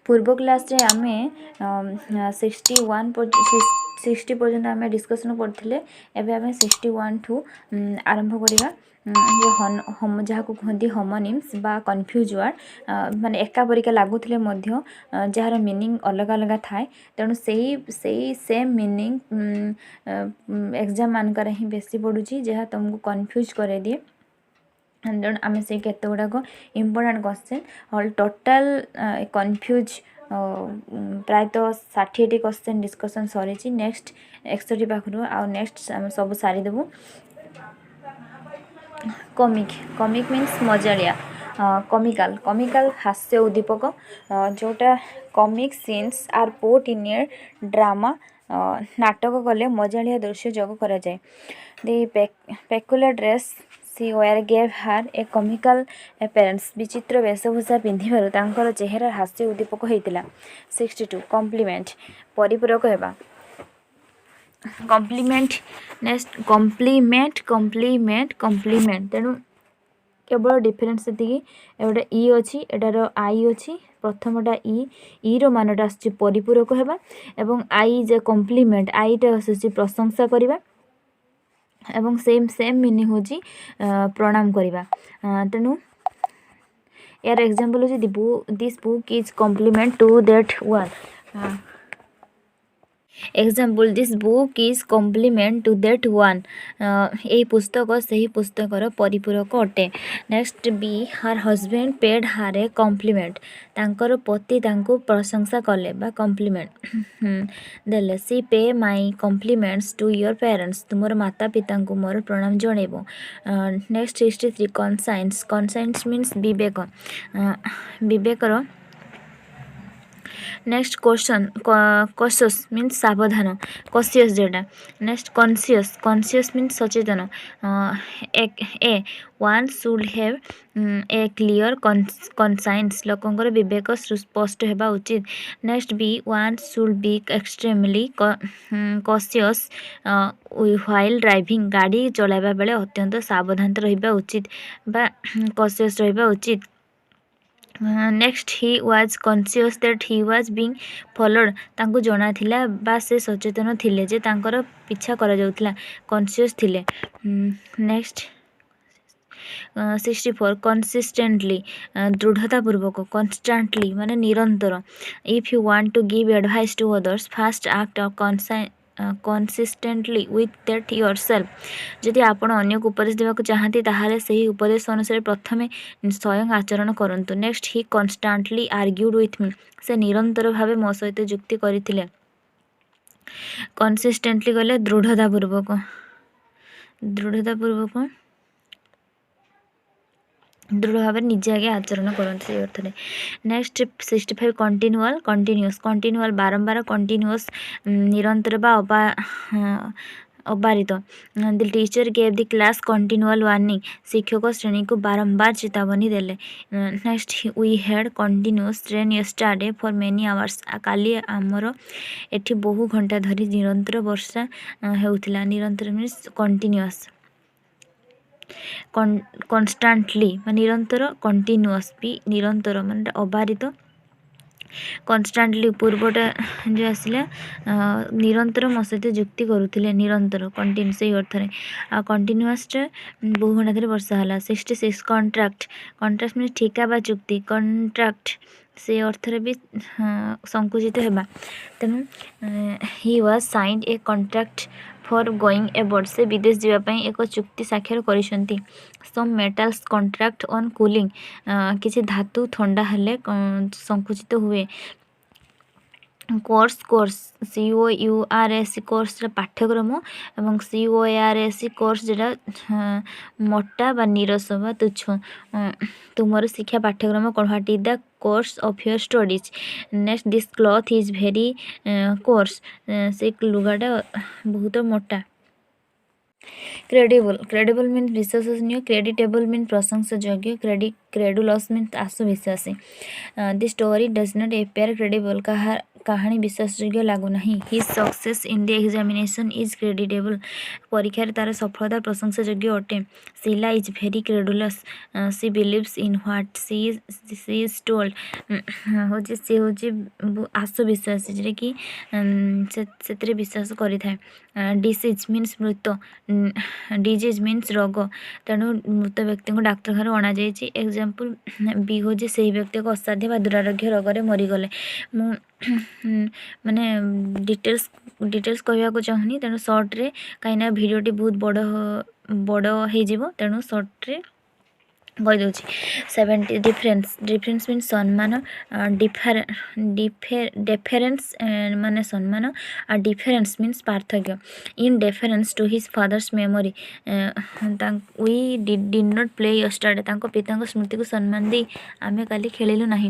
पूर्व क्लास रे आमे 60 पर्यंत आम डिस्कसन करते एवं आम 61 ठू आरंभ करवा जो जहाँ को कहते होमोनिम्स बा कन्फ्यूज वर्ड माने एका परिका लगुले जार मीनिंग अलग अलग थाए तेणु से सेम मीनिंग एग्जाम मानकर ही बेसी पड़ुची जहाँ तुमको कन्फ्यूज करे दिए तेणु आम से केते गुड़ाक इम्पोर्टाट क्वेश्चन हल टोटाल कन्फ्यूज प्रायतः 60टी क्वेश्चन डिस्कसन सरी नेक्स्ट 61 पाखु आ नेक्स्ट आम सब सारीदेबू। कमिक कमिक मीन्स मजालिया कमिकाल हास्य उद्दीपक जोटा comic scenes are put in a drama नाटक कले मजालिया दृश्य जोग करा जाए। The peculiar dress she wear gave her a कमिकाल एपेरेंस विचित्र वेशभूषा पिंधिबारु तांकर चेहरा हास्य उद्दीपक होइतिला। 62 कॉम्प्लीमेंट परिपूरक हेबा कॉम्प्लीमेंट नेक्स्ट कॉम्प्लीमेंट तेणु केवल डिफरेन्स ये एटा ई अच्छी एटार आई अच्छी प्रथमटा ई रो मानटा आसुची परिपूरक हेबा एवं आई जे कॉम्प्लीमेंट आईटा आसुची प्रशंसा करिबा एवं सेम मीनिंग होची प्रणाम करिबा तेणु यार एग्जांपल होची this book is complement to that one example this book is complement to that one यही पुस्तक से ही पुस्तकर परिपूरक अटे। Next B her husband paid her a complement तांकर पति तांको प्रशंसा कले बा कॉम्प्लीमेंट देले सी pay my compliments to your parents तुमर माता पिता को मोर प्रणाम जणेबो। नेक्स्ट 63 कॉन्साइंस मीन्स विवेक विवेकर। नेक्स्ट क्वेश्चन कॉशियस मीन्स सावधान कॉशियस जेटा। नेक्स्ट कॉन्शियस मीन्स सचेतन A one should have a clear conscience लोकंकर विवेक स्पष्ट हेबा उचित। Next B one should be extremely cautious while driving गाड़ी चलाइबा बेले अत्यंत सावधान रहिबा उचित बा कॉशियस रहिबा उचित। Next he was conscious that he was being followed तांको जଣା थिला बा से सचेतन थिले जे तांकर पीछा करा जाउथला कॉन्शियस थिले। नेक्स्ट 64 कंसिस्टेंटली दृढ़तापूर्वक कन्स्टांटली माने निरंतर। If you want to give advice to others first act consistently with that yourself जदि आपण अन्य को उपदेश देवाक चाहती ताहाले सही उपदेश अनुसार प्रथमे स्वयं आचरण करंतु। Next he constantly argued with me से निरंतर भावे मो सहित जुक्ति करथिले। कंसिस्टेंटली गले दृढ़तापूर्वक दृढ़ भाव निजे आगे आचरण करते अर्थ में। नेक्स्ट 65 कंटिन्यूअस बारंबार कंटिन्यूअस निरंतर बा अबारित। The teacher gave the class continual warning शिक्षक श्रेणी को बारंबार चेतावनी देले। Next we had continuous train yesterday for many hours काली आमर एठी बहु घंटा धरी निरंतर वर्षा हेउथिला। निरंतर मीन्स कंटिन्यूअस कन्स्टांटली निरंतर कंटिन्यूअस भी निरंतर माने अबारित कन्स्टांटली पूर्वटा जो आसला निरंतर मो सहित जुक्ति करुले निरंतर कंटिन्यू से अर्थ में आ कंटिन्यूअस बहु घंटा धरी वर्षा है। 66 कॉन्ट्रैक्ट मीन ठिका बा चुक्ति कॉन्ट्रैक्ट से अर्थ भी संकुचित हेबा तेणु he was signed a contract for going abroad से विदेश जावाई एक चुक्ति साक्षर करिसेंती। Some metals contract on cooling किसी धातु ठंडा हेले संकुचित हुए। कोर्स COURS कोर्स पाठ्यक्रम एवं COARS कोर्स जेटा मोटा बा नीरस बा तुच्छ तुमर शिक्षा पाठ्यक्रम कौन what is the course of your studies. Next this cloth is very coarse से लुगाटा बहुत मोटा। क्रेडिबल मीन विश्वसनीय क्रेडिटेबल मीन प्रशंसयोग्य क्रेडुलस मीन आत्मविश्वासी। This story does not appear credible କାହାଣୀ ବିଶ୍ୱାସଯୋଗ୍ୟ ଲାଗୁନାହିଁ। His success in the examination is creditable. ପରୀକ୍ଷାରେ ତାର ସଫଳତା ପ୍ରଶଂସାଯୋଗ୍ୟ ଅଟେ। Sheela is very credulous. She believes in what she is told. ହେଉଛି ସେ ହେଉଛି ଆଶୁବିଶ୍ୱାସୀ, ଯେଉଁଟାକି ସେଥିରେ ବିଶ୍ୱାସ କରିଥାଏ। ଡିସିଜ୍ ମିନ୍ସ ମୃତ। ଡିଜିଜ୍ ମିନ୍ସ ରୋଗ। ତେଣୁ ମୃତ ବ୍ୟକ୍ତିଙ୍କୁ ଡାକ୍ତରଖାନାରେ ଅଣାଯାଇଛି। ଏକ୍ଜାମ୍ପଲ୍ ବି ହେଉଛି ସେହି ବ୍ୟକ୍ତି ଏକ ଅସାଧ୍ୟ ବା ଦୁରାରୋଗ୍ୟ ରୋଗରେ ମରିଗଲେ। ମୁଁ ମାନେ ଡିଟେଲ୍ସ କହିବାକୁ ଚାହୁଁନି, ତେଣୁ ସର୍ଟରେ କାହିଁକିନା ଭିଡ଼ିଓଟି ବହୁତ ବଡ଼ ହେଇଯିବ, ତେଣୁ ସର୍ଟରେ କହିଦେଉଛି। 70 ଡିଫରେନ୍ସ ମିନ୍ସ ସମ୍ମାନ। ଡେଫରେନ୍ସ ମାନେ ସମ୍ମାନ। ଆଉ ଡିଫରେନ୍ସ ମିନ୍ସ ପାର୍ଥକ୍ୟ। In deference to his father's memory we did not play yesterday. ତାଙ୍କ ପିତାଙ୍କ ସ୍ମୃତିକୁ ସମ୍ମାନ ଦେଇ ଆମେ କାଲି ଖେଳିଲୁ ନାହିଁ।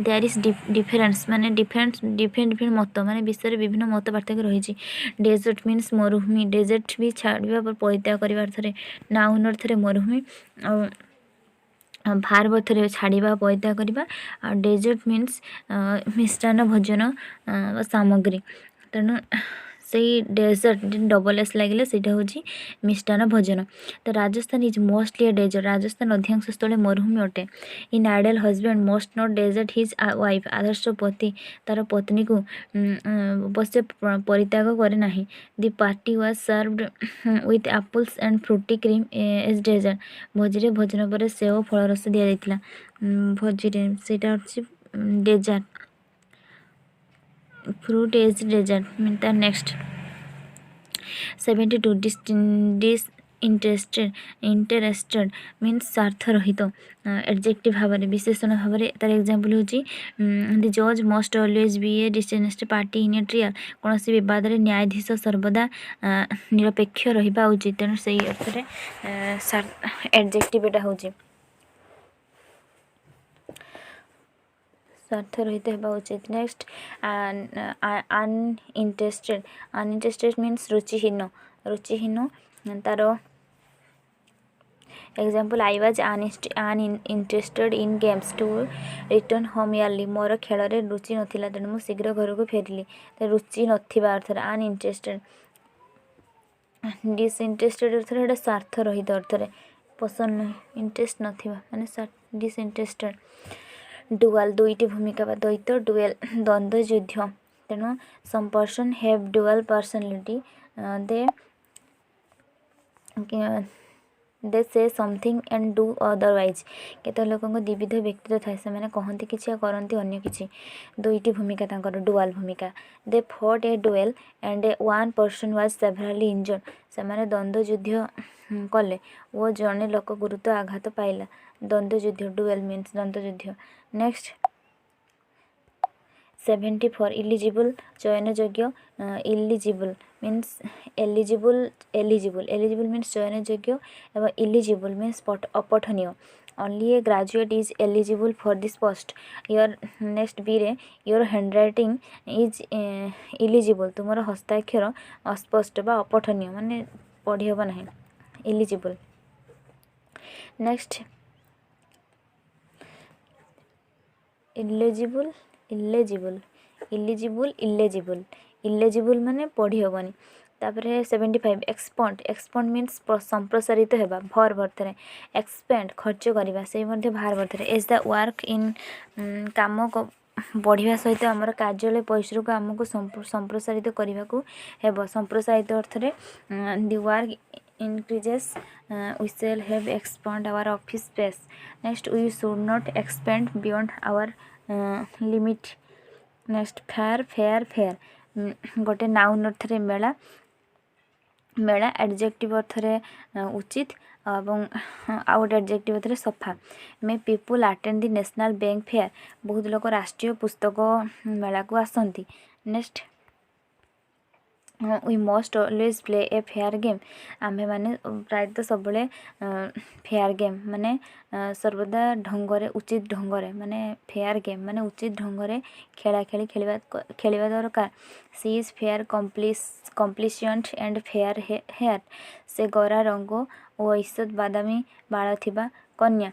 ଦେୟାର ଇଜ୍ ଡିଫରେନ୍ସ ମାନେ ଡିଫରେଣ୍ଟ ମତ, ମାନେ ବିଷୟରେ ବିଭିନ୍ନ ମତ ପାର୍ଥକ୍ୟ ରହିଛି। ଡେଜର୍ଟ ମିନ୍ସ ମରୁଭୂମି। ଡେଜର୍ଟ ବି ଛାଡ଼ିବା ପରିତ୍ୟାଗ କରିବା ଅର୍ଥରେ। ନାଉନ୍ ଅର୍ଥରେ ମରୁଭୂମି, ଆଉ ଭାର୍ବ ଅର୍ଥରେ ଛାଡ଼ିବା ପରିତ୍ୟାଗ କରିବା। ଆଉ ଡେଜର୍ଟ ମିନ୍ସ ମିଷ୍ଟାନ୍ନ ଭୋଜନ ବା ସାମଗ୍ରୀ। ତେଣୁ ସେଇ ଡେଜର୍ଟ ଡବଲ୍ ଏସ୍ ଲାଗିଲେ ସେଇଟା ହେଉଛି ମିଷ୍ଟାନ୍ନ ଭୋଜନ। ତ Rajasthan is mostly a desert. Rajasthan ଅଧିକାଂଶ ସ୍ଥଳେ ମରୁଭୂମି ଅଟେ। An ideal husband must not desert his wife. ଆଦର୍ଶ ପତି ତାର ପତ୍ନୀକୁ ଅବଶ୍ୟ ପରିତ୍ୟାଗ କରେ ନାହିଁ। The party was served with apples and fruity cream as dessert. ଭୋଜିରେ ଭୋଜନ ପରେ ସେଓ ଫଳରସ ଦିଆଯାଇଥିଲା। ଭୋଜିରେ ସେଇଟା ହେଉଛି ଡେଜର୍ଟ। Fruit as dessert. ତାର ନେକ୍ସଟ 72 ଇଣ୍ଟରେଷ୍ଟେଡ୍ ମିନ୍ସ ସ୍ୱାର୍ଥ ରହିତ। ଏଡଜେକ୍ଟିଭ ଭାବରେ ବିଶେଷଣ ଭାବରେ ତାର ଏକ୍ଜାମ୍ପଲ୍ ହେଉଛି ଦି ଜଜ୍ must always be a disinterested party in a trial. କୌଣସି ବିବାଦରେ ନ୍ୟାୟାଧୀଶ ସର୍ବଦା ନିରପେକ୍ଷ ରହିବା ଉଚିତ। ତେଣୁ ସେଇ ଅର୍ଥରେ ଏଡଜେକ୍ଟିଭ ଏଟା ହେଉଛି ସ୍ୱାର୍ଥ ରହିତ ହେବା ଉଚିତ। ନେକ୍ସଟ ଅନଇଣ୍ଟରେଷ୍ଟେଡ୍ ମିନ୍ସ ରୁଚିହୀନ। ତାର example I was uninterested in games to return home early. ମୋର ଖେଳରେ ରୁଚି ନଥିଲା, ତେଣୁ ମୁଁ ଶୀଘ୍ର ଘରକୁ ଫେରିଲି। ରୁଚି ନଥିବା ଅର୍ଥରେ ଅନଇଣ୍ଟରେଷ୍ଟେଡ୍। ଡିସଇଣ୍ଟରେଷ୍ଟେଡ୍ ଅର୍ଥରେ ଏଇଟା ସ୍ୱାର୍ଥ ରହିତ ଅର୍ଥରେ, ପସନ୍ଦ ନାହିଁ, ଇଣ୍ଟରେଷ୍ଟ ନଥିବା ମାନେ ଡିସଇଣ୍ଟରେଷ୍ଟେଡ୍। ଡୁଆଲ୍ ଦୁଇଟି ଭୂମିକା ବା ଦ୍ୱୈତ। ଡୁଏଲ୍ ଦ୍ୱନ୍ଦ୍ୱ ଯୁଦ୍ଧ। ତେଣୁ ସମ୍ ପର୍ସନ୍ ହେଭ୍ ଡୁଆଲ୍ ପର୍ସନାଲିଟି। ଦେ ସେ ସମଥିଙ୍ଗ ଆଣ୍ଡ ଡୁ ଅଦରୱାଇଜ୍। କେତେ ଲୋକଙ୍କ ଦ୍ୱିବିଧ ବ୍ୟକ୍ତିତ୍ୱ ଥାଏ, ସେମାନେ କହନ୍ତି କିଛି ଆଉ କରନ୍ତି ଅନ୍ୟ କିଛି। ଦୁଇଟି ଭୂମିକା ତାଙ୍କର ଡୁଆଲ୍ ଭୂମିକା। They fought a duel and one person was severely injured. ସେମାନେ ଦ୍ୱନ୍ଦ୍ୱ ଯୁଦ୍ଧ କଲେ ଓ ଜଣେ ଲୋକ ଗୁରୁତର ଆଘାତ ପାଇଲା। ଦ୍ୱନ୍ଦ୍ୱ ଯୁଦ୍ଧ ଡୁଏଲ୍ ମିନ୍ସ ଦ୍ୱନ୍ଦ୍ୱ ଯୁଦ୍ଧ। ନେକ୍ସଟ 74 ଇଲିଜିବୁଲ୍ ଚୟନଯୋଗ୍ୟ। ଇଲିଜିବୁଲ୍ ମିନ୍ସ ଏଲିଜିବୁଲ୍ ମିନ୍ସ ଚୟନଯୋଗ୍ୟ ଏବଂ ଇଲିଜିବୁଲ୍ ମିନ୍ସ ଅପଠନୀୟ। only a graduate is eligible for this post. your next Byre your handwriting is illegible। ତୁମର ହସ୍ତାକ୍ଷର ଅସ୍ପଷ୍ଟ ବା ଅପଠନୀୟ ମାନେ ପଢ଼ି ହେବ ନାହିଁ। ଇଲିଜିବୁଲ୍। ନେକ୍ସଟ ଇଲେଜିବୁଲ୍ ମାନେ ପଢ଼ି ହେବନି। ତାପରେ 75 ଏକ୍ସପଣ୍ଡ ମିନ୍ସ ସମ୍ପ୍ରସାରିତ ହେବା। ଭର୍ବ ଅର୍ଥରେ। ଏକ୍ସପେଣ୍ଡ ଖର୍ଚ୍ଚ କରିବା, ସେଇ ମଧ୍ୟ ଭାର୍ବ ଅର୍ଥରେ। ଏଜ୍ ଦ ୱାର୍କ ଇନ୍ କାମ ବଢ଼ିବା ସହିତ ଆମର କାର୍ଯ୍ୟାଳୟ ପରିସରକୁ ଆମକୁ ସମ୍ପ୍ରସାରିତ କରିବାକୁ ହେବ। ସମ୍ପ୍ରସାରିତ ଅର୍ଥରେ ଦି work increases we shall have expand our office space. Next we should not expand beyond our limit. Next fair ଗୋଟେ ନାଉନ୍ ଅର୍ଥରେ ମେଳା adjective ଅର୍ଥରେ ଉଚିତ ଏବଂ ଆଉ ଗୋଟେ adjective ଅର୍ଥରେ ସଫା। ମେ ପିପୁଲ୍ ଆଟେଣ୍ଡ ଦି ନ୍ୟାସନାଲ୍ ବ୍ୟାଙ୍କ ଫେୟାର। ବହୁତ ଲୋକ ରାଷ୍ଟ୍ରୀୟ ପୁସ୍ତକ ମେଳାକୁ ଆସନ୍ତି। Next we must always play a fair game। ଆମ୍ଭେମାନେ ପ୍ରାୟତଃ ସବୁବେଳେ ଫେୟାର ଗେମ୍ ମାନେ ସର୍ବଦା ଢଙ୍ଗରେ ଉଚିତ ଢଙ୍ଗରେ ମାନେ ଫେୟାର ଗେମ୍ ମାନେ ଉଚିତ ଢଙ୍ଗରେ ଖେଳିବା ଦରକାର। She is fair complexioned and fair hair. ସେ ଗୋରା ରଙ୍ଗ ଓ ଈଷତ୍ ବାଦାମୀ ବାଳ ଥିବା କନ୍ୟା।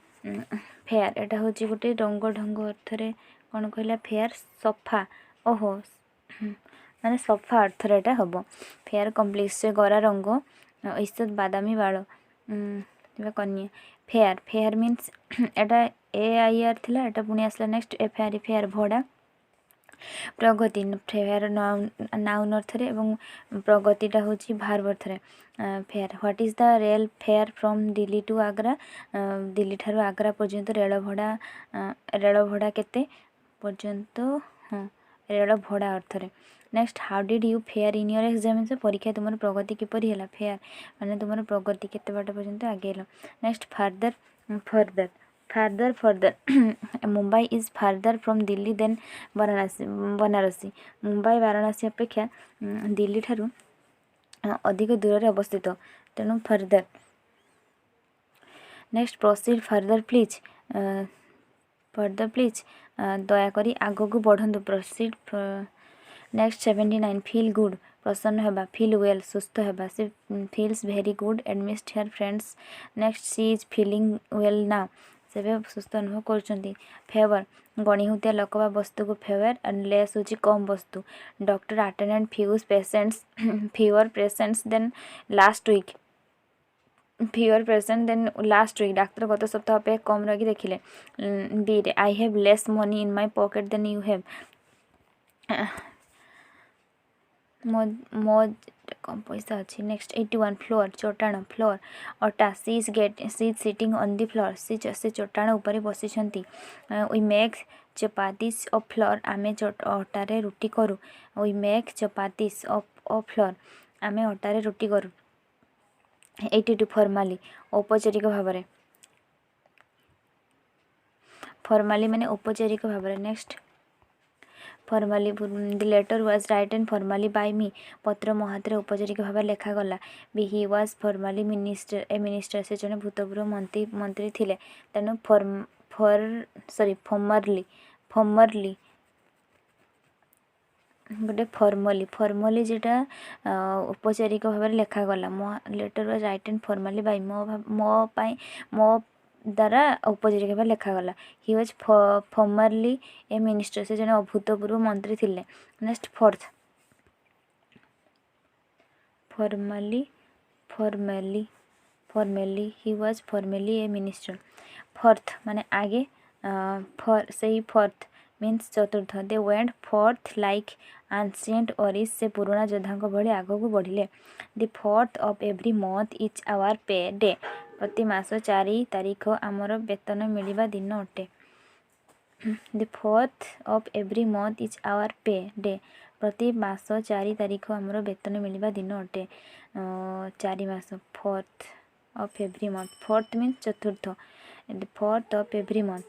ଫେୟାର ଏଟା ହେଉଛି ଗୋଟେ ଢଙ୍ଗ ଅର୍ଥରେ କ'ଣ କହିଲା ଫେୟାର ସଫା। ମାନେ ସଫା ଅର୍ଥରେ ଏଇଟା ହେବ। ଫେୟାର କମ୍ପ୍ଲେକ୍ସରେ ଗରା ରଙ୍ଗ, ଈଷତ୍ ବାଦାମୀ ବାଳ, କନ୍ୟା। ଫେୟାର, ଫେୟାର ମିନ୍ସ ଏଇଟା AIR ଥିଲା, ଏଇଟା ପୁଣି ଆସିଲା ନେକ୍ସଟ FAR, ଫେୟାର ଭଡ଼ା। ପ୍ରଗତି, ଫେୟାର ନାଉନ ଅର୍ଥରେ ଏବଂ ପ୍ରଗତିଟା ହେଉଛି ଭାର୍ବ ଅର୍ଥରେ। Fare, what is the rail fare from Delhi to Agra, Delhi ଠାରୁ ଆଗ୍ରା ପର୍ଯ୍ୟନ୍ତ ରେଳ ଭଡ଼ା କେତେ ପର୍ଯ୍ୟନ୍ତ, ହଁ ରେଳ ଭଡ଼ା ଅର୍ଥରେ। Next, how did you fare in your examination, ପରୀକ୍ଷା ତୁମର ପ୍ରଗତି କିପରି ହେଲା। ଫେୟାର ମାନେ ତୁମର ପ୍ରଗତି କେତେ ବାଟ ପର୍ଯ୍ୟନ୍ତ ଆଗେଇଲ। Next, farther, further, farther further Mumbai is farther from Delhi than Banarasi, Mumbai Varanasi ଅପେକ୍ଷା ଦିଲ୍ଲୀ ଠାରୁ ଅଧିକ ଦୂରରେ ଅବସ୍ଥିତ, ତେଣୁ further. Next, proceed further please, further please ଦୟାକରି ଆଗକୁ ବଢ଼ନ୍ତୁ, ପ୍ରୋସିଡ୍। ନେକ୍ସଟ 79, ଫିଲ୍ ଗୁଡ୍ ପ୍ରସନ୍ନ ହେବା, ଫିଲ୍ ୱେଲ୍ ସୁସ୍ଥ ହେବା, ସେ feels very good amidst her friends. Next, she is feeling well now, ସେ ଏବେ ସୁସ୍ଥ ଅନୁଭବ କରୁଛନ୍ତି। ଫେଭର ଗଣି ହେଉଥିବା ଲୋକ ବା ବସ୍ତୁକୁ ଫେଭର, ଆଣ୍ଡ ଲେସ୍ ହେଉଛି କମ୍ ବସ୍ତୁ। Doctor attended fewer patients than last week, fewer patient than last week, ଡାକ୍ତର ଗତ ସପ୍ତାହ ଅପେକ୍ଷା କମ୍ ରୋଗୀ ଦେଖିଲେ। ବିରେ, I have less money in my pocket than you have, ମୋ କମ୍ ପଇସା ଅଛି। ନେକ୍ସଟ 81, ଫ୍ଲୋର ଚଟାଣ, ଫ୍ଲୋର ଅଟା, she is sitting on the floor, ସେ ଚଟାଣ ଉପରେ ବସିଛନ୍ତି। We make chapatis of flour, ଆମେ ଅଟାରେ ରୁଟି କରୁ। We make chapatis of flour, ଆମେ ଅଟାରେ ରୁଟି କରୁ। 82, ଫର୍ମାଲି ଔପଚାରିକ ଭାବରେ, ଫର୍ମାଲି ମାନେ ଔପଚାରିକ ଭାବରେ। Next, formally, the letter was written formally by me, ପତ୍ର ମୋ ହାତରେ ଔପଚାରିକ ଭାବରେ ଲେଖାଗଲା। ହି ୱାଜ୍ ଫର୍ମାଲି ମିନିଷ୍ଟର, ସେ ଜଣେ ଭୂତପୂର୍ବ ମନ୍ତ୍ରୀ ଥିଲେ, ତେଣୁ ଫର୍ମରଲି ଗୋଟେ ଫର୍ମଲି ଯେଟା ଔପଚାରିକ ଭାବରେ ଲେଖାଗଲା। ମୋ letter was written formally Bai, ମୋ ଦ୍ୱାରା ଔପଚାରିକ ଭାବରେ ଲେଖାଗଲା। He was formerly a minister, ସେ ଜଣେ ଭୂତପୂର୍ବ ମନ୍ତ୍ରୀ ଥିଲେ। Next, formally he was formerly a minister. Forth ମାନେ ଆଗେ, ସେଇ ଫୋର୍ଥ ମିନ୍ସ ଚତୁର୍ଥ। They went forth like ancient warriors, ସେ ପୁରୁଣା ଯୋଦ୍ଧାଙ୍କ ଭଳି ଆଗକୁ ବଢ଼ିଲେ। The fourth of every month is our payday, ପ୍ରତି ମାସ 4 ତାରିଖ ଆମର ବେତନ ମିଳିବା ଦିନ ଅଟେ। The fourth of every month is our payday, ପ୍ରତି ମାସ 4 ତାରିଖ ଆମର ବେତନ ମିଳିବା ଦିନ ଅଟେ। 4 ମାସ, fourth of every month, fourth means ଚତୁର୍ଥ। ଦି ଫୋର୍ଥ ଅଫ୍ ଏଭ୍ରି ମନ୍ଥ,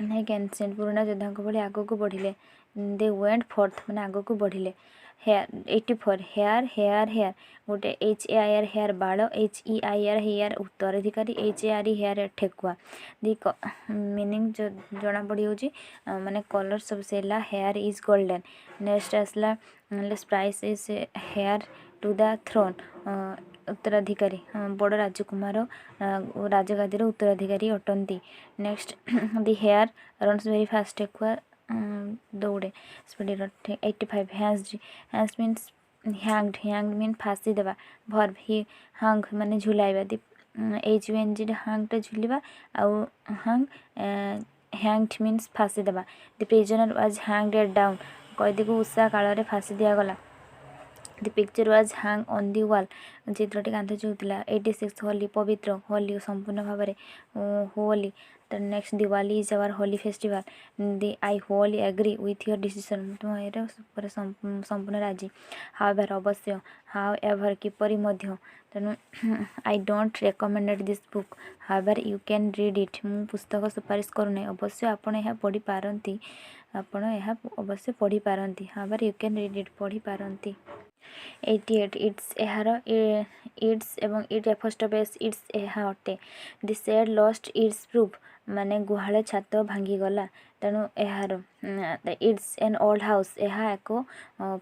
ନାଇଁ କ୍ୟାନ୍ସେଣ୍ଟ ପୁରୁଣା ଯୋଦ୍ଧାଙ୍କ ଭଳି ଆଗକୁ ବଢ଼ିଲେ। ଦେ ୱେଣ୍ଟ ଫୋର୍ଥ ମାନେ ଆଗକୁ ବଢ଼ିଲେ। 84, ହେୟାର ଗୋଟେ HAIR ହେୟାର ବାଳ, HEIR ହେୟାର ଉତ୍ତରାଧିକାରୀ, HARE ହେୟାର ଠେକୁଆ। ଦି ମିନିଂ ଜଣାପଡ଼ିଯାଉଛି, ମାନେ କଲର୍ ସବୁ ସେ ହେଲା ହେୟାର ଇଜ୍ ଗୋଲ୍ଡେନ୍। ନେକ୍ସଟ ଆସିଲା price is hair to the thrown, ଉତ୍ତରାଧିକାରୀ ବଡ଼ ରାଜକୁମାର ରାଜଗାଦିର ଉତ୍ତରାଧିକାରୀ ଅଟନ୍ତି। ନେକ୍ସଟ, ଦି ହେୟାର ରନ୍ସ ଭେରି ଫାଷ୍ଟ, ଠେକୁଆ ଦୌଡ଼େ ସ୍ପିଡରେ। 85, ହ୍ୟାଙ୍ଗଡ ମିନ୍ସ ହ୍ୟାଙ୍ଗଡ ମିନ୍ ଫାଶୀ ଦେବା। ଭର୍ବ, ହି ହଙ୍ଗ ମାନେ ଝୁଲାଇବା। ଦି HUNG ହଙ୍ଗଟା ଝୁଲିବା, ଆଉ ହ୍ୟାଙ୍ଗଡ ମିନ୍ସ ଫାଶୀ ଦେବା। The prisoner was hanged dawn, କଏଦୀକୁ ଉଷା କାଳରେ ଫାଶୀ ଦିଆଗଲା। The picture was hung on the wall, ଚିତ୍ରଟି କାନ୍ଥ ଝୁଲୁଥିଲା। 86, ହୋଲି ପବିତ୍ର, ହୋଲି ସମ୍ପୂର୍ଣ୍ଣ ଭାବରେ, Holi. Next, Diwali is our holy festival. The I wholly agree with your decision, ମୁଁ ଏହାର ଉପରେ ସମ୍ପୂର୍ଣ୍ଣ ରାଜି। ହାଉଏଭର ଅବଶ୍ୟ, ହାଉ ଏଭର କିପରି ମଧ୍ୟ, ତେଣୁ I don't recommended this book, however you can read it, ମୁଁ ପୁସ୍ତକ ସୁପାରିଶ କରୁନାହିଁ, ଅବଶ୍ୟ ଆପଣ ଏହା ପଢ଼ିପାରନ୍ତି। However you can read it, ପଢ଼ିପାରନ୍ତି। 88, ଇଟ୍ସ ଏହାର, ଇଟ୍ସ ଏବଂ ଇଟ୍ ଏଫଷ୍ଟୋପେସ୍ ଇଟ୍ସ ଏହା ଅଟେ। The shed lost its roof, ମାନେ ଗୁହାଳ ଛାତ ଭାଙ୍ଗିଗଲା। ତେଣୁ ଏହାର ଇଟ୍ସ ଏନ୍ ଓଲ୍ଡ ହାଉସ୍, ଏହା ଏକ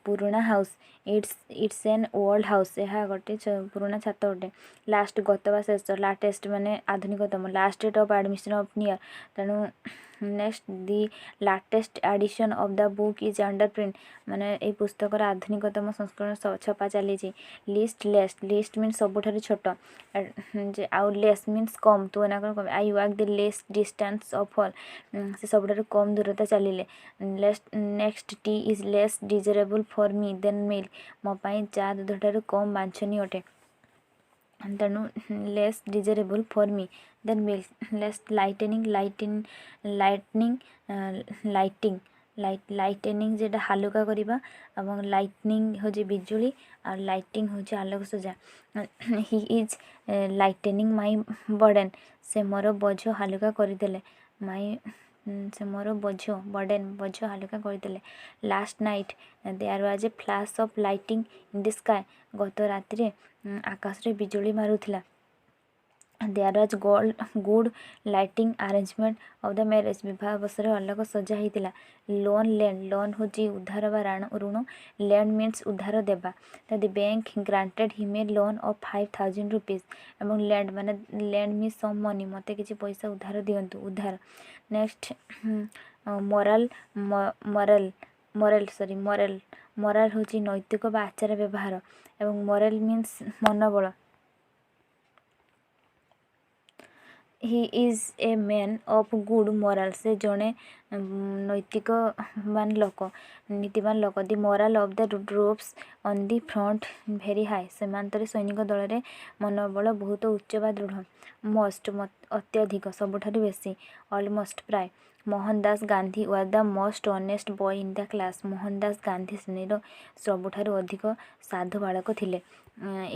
ପୁରୁଣା house. It's an old house, ଏହା ଗୋଟେ ପୁରୁଣା ଛାତ ଅଟେ। ଲାଷ୍ଟ ଗତ ବା ଶେଷ, ଲାଟେଷ୍ଟ ମାନେ ଆଧୁନିକତମ। Last date of admission of near, ତେଣୁ next the latest edition of the book is under print, ମାନେ ଏଇ ପୁସ୍ତକର ଆଧୁନିକତମ ସଂସ୍କରଣ ଛପା ଚାଲିଛି। ଲିଷ୍ଟ ଲିଷ୍ଟ ମିନ୍ସ ସବୁଠାରୁ ଛୋଟ, ଆଉ ଲେସ୍ ମିନ୍ସ କମ୍, ତୁଳନା କର କମ୍। I walk the least distance of all, ସେ ସବୁଠାରୁ କମ୍ ଦୂରତା ଚାଲିଲେ। Next tea is less desirable for me than milk, ମୋ ପାଇଁ ଚା ଦୁଧଠାରୁ କମ୍ ବାଞ୍ଛନୀୟ ଅଟେ। ତେଣୁ lace desirable for me than milk. Lace ଲାଇଟେନିଂ যেটা ହାଲୁକା କରିବା, ଏବଂ ଲାଇଟନିଂ ହେଉଛି ବିଜୁଳି, ଆଉ ଲାଇଟିଂ ହେଉଛି ଆଲୋକ ସଜା। ହି ଇଜ୍ ଲାଇଟେନିଂ ମାଇ ବର୍ଡେନ୍, ସେ ମୋର ବୋଝ ହାଲୁକା କରିଦେଲେ। ସେ ମୋର ବୋଝ ହାଲୁକା କରିଦେଲେ। Last night there was a flash of lightning in the sky, ଗତ ରାତିରେ ଆକାଶରେ ବିଜୁଳି ମାରୁଥିଲା। There was good lighting arrangement of the marriage, ବିବାହ ଅବସରରେ ଆଲୋକ ସଜା ହେଇଥିଲା। ଲୋନ୍ ହେଉଛି ଉଧାର ବା ଋଣ। ଲେଣ୍ଡ ମିନ୍ସ ଉଧାର ଦେବା। The bank granted him a loan of 5,000 rupees, ଏବଂ ଲେଣ୍ଡ ମିନ୍ସ ସମ୍ ମନି, ମୋତେ କିଛି ପଇସା ଉଧାର ଦିଅନ୍ତୁ, ଉଧାର। ନେକ୍ସଟ ମୋରାଲ ହେଉଛି ନୈତିକ ବା ଆଚାର ବ୍ୟବହାର, ଏବଂ ମୋରାଲ ମିନ୍ସ ମନୋବଳ। He is a man of good moral, ସେ ଜଣେ ନୀତିବାନ ଲୋକ। The morale of the troops on the front very high, ସୀମାନ୍ତରେ ସୈନିକ ଦଳରେ ମନୋବଳ ବହୁତ ଉଚ୍ଚ ବା ଦୃଢ଼। ମୋଷ୍ଟ ଅତ୍ୟଧିକ, ସବୁଠାରୁ ବେଶୀ। ଅଲମୋଷ୍ଟ ପ୍ରାୟ। Mohan Das Gandhi was the most honest boy in the class, Mohan Das Gandhi ଶ୍ରେଣୀର ସବୁଠାରୁ ଅଧିକ ସାଧୁ ବାଳକ ଥିଲେ।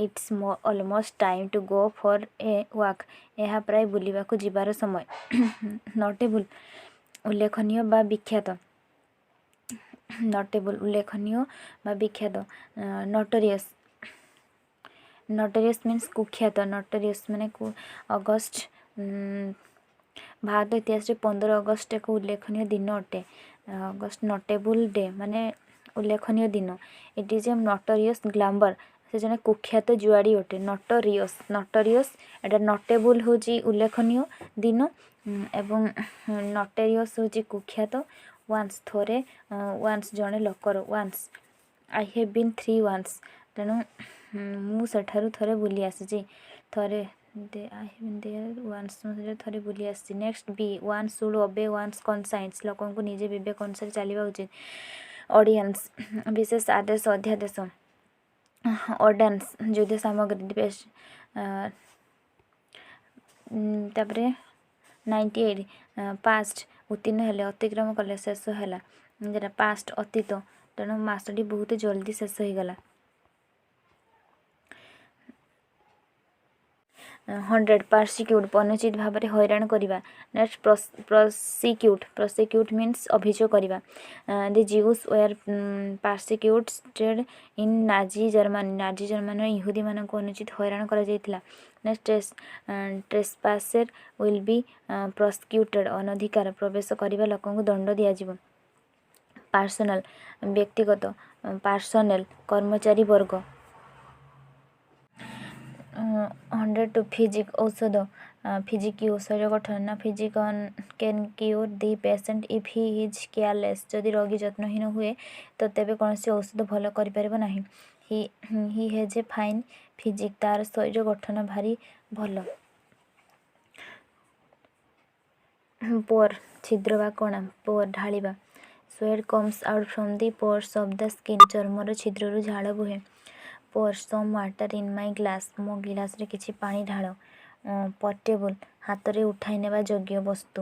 It's almost time to go for a walk, ଏହା ପ୍ରାୟ ବୁଲିବାକୁ ଯିବାର ସମୟ। ନୋଟେବୁଲ୍ ଉଲ୍ଲେଖନୀୟ ବା ବିଖ୍ୟାତ। ନୋଟୋରିୟସ୍ ମିନ୍ସ କୁଖ୍ୟାତ। ନୋଟୋରିୟସ୍ ମାନେ ଅଗଷ୍ଟ, ଭାରତ ଇତିହାସରେ 15 ଅଗଷ୍ଟ ଏକ ଉଲ୍ଲେଖନୀୟ ଦିନ ଅଟେ। ଅଗଷ୍ଟ ନୋଟେବୁଲ୍ ଡେ ମାନେ ଉଲ୍ଲେଖନୀୟ ଦିନ। ଇଟ୍ ଇଜ୍ ଏ ନୋଟୋରିୟସ୍ ଗ୍ଲାମ୍ବର, ସେ ଜଣେ କୁଖ୍ୟାତ ଜୁଆଡ଼ି ଅଟେ। ନୋଟୋରିୟସ୍ ଏଟା ନୋଟେବୁଲ୍ ହେଉଛି ଉଲ୍ଲେଖନୀୟ ଦିନ, ଏବଂ ନୋଟୋରିୟସ୍ ହେଉଛି କୁଖ୍ୟାତ। ୱାନ୍ସ ଜଣେ ଲୋକର, once. I have been 3 once, ତେଣୁ ମୁଁ ସେଠାରୁ ଥରେ ବୁଲି ଆସିଛି। ଥରେ ବୁଲି ଆସିଛି। Next B one should obey one's conscience, ଲୋକଙ୍କୁ ନିଜେ ବିବେକ ଅନୁସାରେ ଚାଲିବା ଉଚିତ। ଅଡ଼ିଆନ୍ସ ବିଶେଷ ଆଦେଶ ଅଧ୍ୟାଦେଶ। ଅର୍ଡାନ୍ସ ଯୁଦ୍ଧ ସାମଗ୍ରୀ। ତାପରେ 98 ପାଷ୍ଟ ଉତ୍ତୀର୍ଣ୍ଣ ହେଲେ, ଅତିକ୍ରମ କଲେ, ଶେଷ ହେଲା। ଯେଟା ପାଷ୍ଟ ଅତୀତ, ତେଣୁ ମାସଟି ବହୁତ ଜଲ୍ଦି ଶେଷ ହେଇଗଲା। 100 ପାର୍ସିକ୍ୟୁଟ୍ ଅନୁଚିତ ଭାବରେ ହଇରାଣ କରିବା। ନେକ୍ସଟ ପ୍ରୋସିକ୍ୟୁଟ୍ ମିନ୍ସ ଅଭିଯୋଗ କରିବା। ଦି ଜିଉସ୍ ୱେର୍ ପାର୍ସିକ୍ୟୁଟେଡ୍ ଇନ୍ ନାଜି ଜର୍ମାନୀରେ ଇହୁଦୀମାନଙ୍କୁ ଅନୁଚିତ ହଇରାଣ କରାଯାଇଥିଲା। ନେକ୍ସଟ ଟ୍ରେସ୍ପାସର ୱିଲ୍ ବି ପ୍ରୋସିକ୍ୟୁଟେଡ୍, ଅନଧିକାର ପ୍ରବେଶ କରିବା ଲୋକଙ୍କୁ ଦଣ୍ଡ ଦିଆଯିବ। ପାର୍ସୋନାଲ ବ୍ୟକ୍ତିଗତ। ପାର୍ସୋନେଲ କର୍ମଚାରୀ ବର୍ଗ। 102 ଫିଜିକ୍ ଔଷଧ। ଫିଜିକ୍ୟୁ ଶରୀର ଗଠନ। ନା physician can cure the patient if he is careless, ଯଦି ରୋଗୀ ଯତ୍ନହୀନ ହୁଏ ତ ତେବେ କୌଣସି ଔଷଧ ଭଲ କରିପାରିବ ନାହିଁ। He has a fine physique, ତାର ଶରୀର ଗଠନ ଭାରି ଭଲ। ପୋର୍ ଛିଦ୍ର ବା କଣା। ପୋର୍ ଢାଳିବା। Sweat comes out from the pores of the skin, ଚର୍ମର ଛିଦ୍ରରୁ ଝାଳ ବୁହେ। Pour some water in my glass, ମୋ ଗିଲାସରେ କିଛି ପାଣି ଢାଳ। ପୋର୍ଟେବୁଲ୍ ହାତରେ ଉଠାଇ ନେବା ଯୋଗ୍ୟ ବସ୍ତୁ।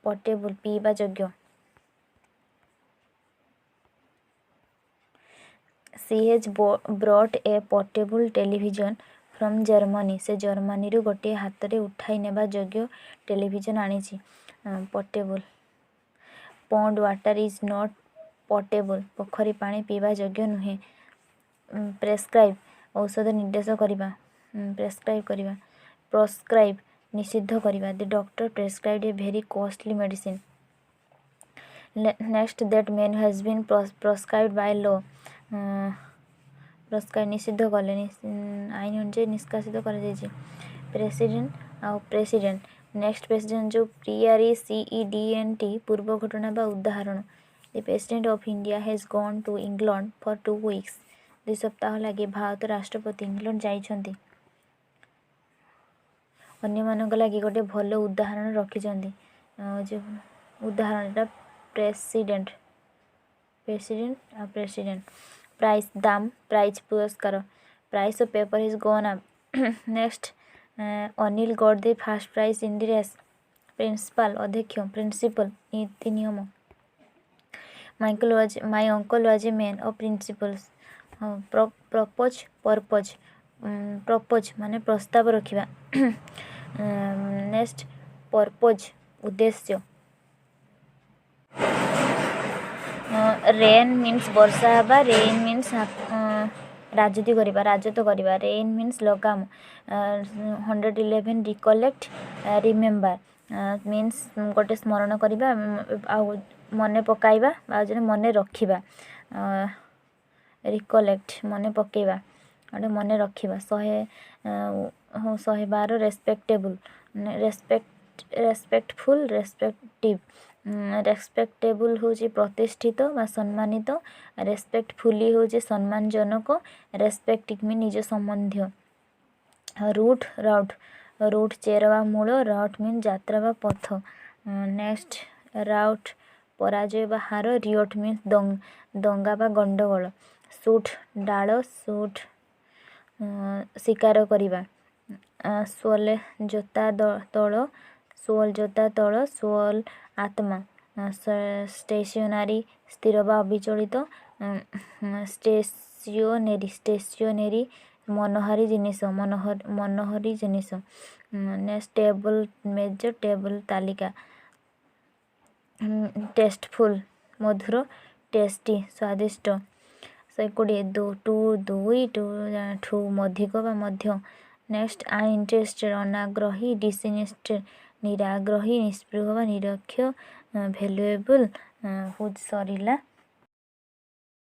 ପୋର୍ଟେବୁଲ୍ ପିଇବା ଯୋଗ୍ୟ। C hedge ବ୍ରଟ୍ A portable television from Germany, ସେ ଜର୍ମାନୀରୁ ଗୋଟିଏ ହାତରେ ଉଠାଇ ନେବା ଯୋଗ୍ୟ ଟେଲିଭିଜନ୍ ଆଣିଛି। ପୋର୍ଟେବୁଲ୍। ପଣ୍ଡ ୱାଟର ଇଜ୍ ନଟ୍ ପୋର୍ଟେବୁଲ୍, ପୋଖରୀ ପାଣି ପିଇବା ଯୋଗ୍ୟ ନୁହେଁ। ପ୍ରେସ୍କ୍ରାଇବ୍ ଔଷଧ ନିର୍ଦ୍ଦେଶ କରିବା। ପ୍ରୋସ୍କ୍ରାଇବ୍ ନିଷିଦ୍ଧ କରିବା। The doctor prescribe a very costly medicine. Next that man has been prescribed by law ନିଷିଦ୍ଧ କଲେ ଆଇନ ଅନୁଯାୟୀ ନିଷ୍କାସିତ କରାଯାଇଛି। ପ୍ରେସିଡେଣ୍ଟ ଆଉ ପ୍ରେସିଡେଣ୍ଟ ନେକ୍ସଟ ପ୍ରେସିଡେଣ୍ଟ ଯେଉଁ PRECEDENT ପୂର୍ବ ଘଟଣା ବା ଉଦାହରଣ। The president of India has gone to England for 2 weeks 2 ସପ୍ତାହ ଲାଗି ଭାରତ ରାଷ୍ଟ୍ରପତି ଇଂଲଣ୍ଡ ଯାଇଛନ୍ତି। ଅନ୍ୟମାନଙ୍କ ଲାଗି ଗୋଟେ ଭଲ ଉଦାହରଣ ରଖିଛନ୍ତି। ଯେଉଁ ଉଦାହରଣଟା ପ୍ରେସିଡେଣ୍ଟ ଆଉ ପ୍ରେସିଡେଣ୍ଟ। ପ୍ରାଇସ୍ ଦାମ ପ୍ରାଇଜ୍ ପୁରସ୍କାର। Price of paper is gone up. Next Anil got the first prize in the race. Principal ଅଧ୍ୟକ୍ଷ ପ୍ରିନ୍ସିପଲ ନୀତି ନିୟମ। My uncle was a man of principles. Propose purpose propose ମାନେ ପ୍ରସ୍ତାବ ରଖିବା। ନେକ୍ସଟ ପର୍ପୋଜ୍ ଉଦ୍ଦେଶ୍ୟ। Rain means ବର୍ଷା ହେବା। ରେନ୍ ମିନ୍ସ ରାଜତ୍ୱ କରିବା। ରେନ୍ ମିନ୍ସ ଲଗାମ। 111 ରିକଲେକ୍ଟ ରିମେମ୍ବର ମିନ୍ସ ଗୋଟେ ସ୍ମରଣ କରିବା ଆଉ ମନେ ପକାଇବା ଆଉ ଜଣେ ମନେ ରଖିବା। ରିକଲେକ୍ଟ ମନେ ପକାଇବା ଗୋଟେ ମନେ ରଖିବା। 112 ରେସ୍ପେକ୍ଟେବୁଲ୍ ରେସ୍ପେକ୍ଟଫୁଲ୍ ରେସ୍ପେକ୍ଟିଭ୍। ରେସ୍ପେକ୍ଟେବୁଲ୍ ହେଉଛି ପ୍ରତିଷ୍ଠିତ ବା ସମ୍ମାନିତ। ରେସ୍ପେକ୍ଟଫୁଲି ହେଉଛି ସମ୍ମାନଜନକ। ରେସ୍ପେକ୍ଟିଭ୍ ମିନ୍ ନିଜ ସମ୍ବନ୍ଧୀୟ। ରୁଟ୍ ଚେର ବା ମୂଳ। ରାଉଟ୍ ମିନ୍ ଯାତ୍ରା ବା ପଥ। ନେକ୍ସଟ ରାଉଟ୍ ପରାଜୟ ବା ହାର। ରିଓଟ୍ ମିନ୍ସ ଦଙ୍ଗା ବା ଗଣ୍ଡଗୋଳ। ସୁଟ୍ ଡାଳ। ସୁଟ୍ ଶିକାର କରିବା। ସ୍ୱୋଲ୍ ଜୋତା ତଳ। ସ୍ୱୋଲ୍ ଜୋତା ତଳ। ସ୍ୱୋଲ୍ ଆତ୍ମା। ଷ୍ଟେସନାରୀ ସ୍ଥିର ବା ଅବିଚଳିତ। ଷ୍ଟେସନେରୀ ମନୋହାରୀ ଜିନିଷ। Next table major. ଟେବୁଲ୍ ତାଲିକା। ଟେଷ୍ଟଫୁଲ୍ ମଧୁର। ଟେଷ୍ଟି ସ୍ୱାଦିଷ୍ଟ। 120 ଠୁ ଅଧିକ ବା ମଧ୍ୟ। ନେକ୍ସଟ ଆନ୍ଇଣ୍ଟରେଷ୍ଟେଡ୍ ଅନାଗ୍ରହୀ। ଡିସଇଣ୍ଟରେଷ୍ଟେଡ୍ ନିରାଗ୍ରହୀ। ନିସ୍ପୃହ ବା ନିରକ୍ଷ। ଭ୍ୟାଲୁଏବୁଲ୍ ସରିଲା।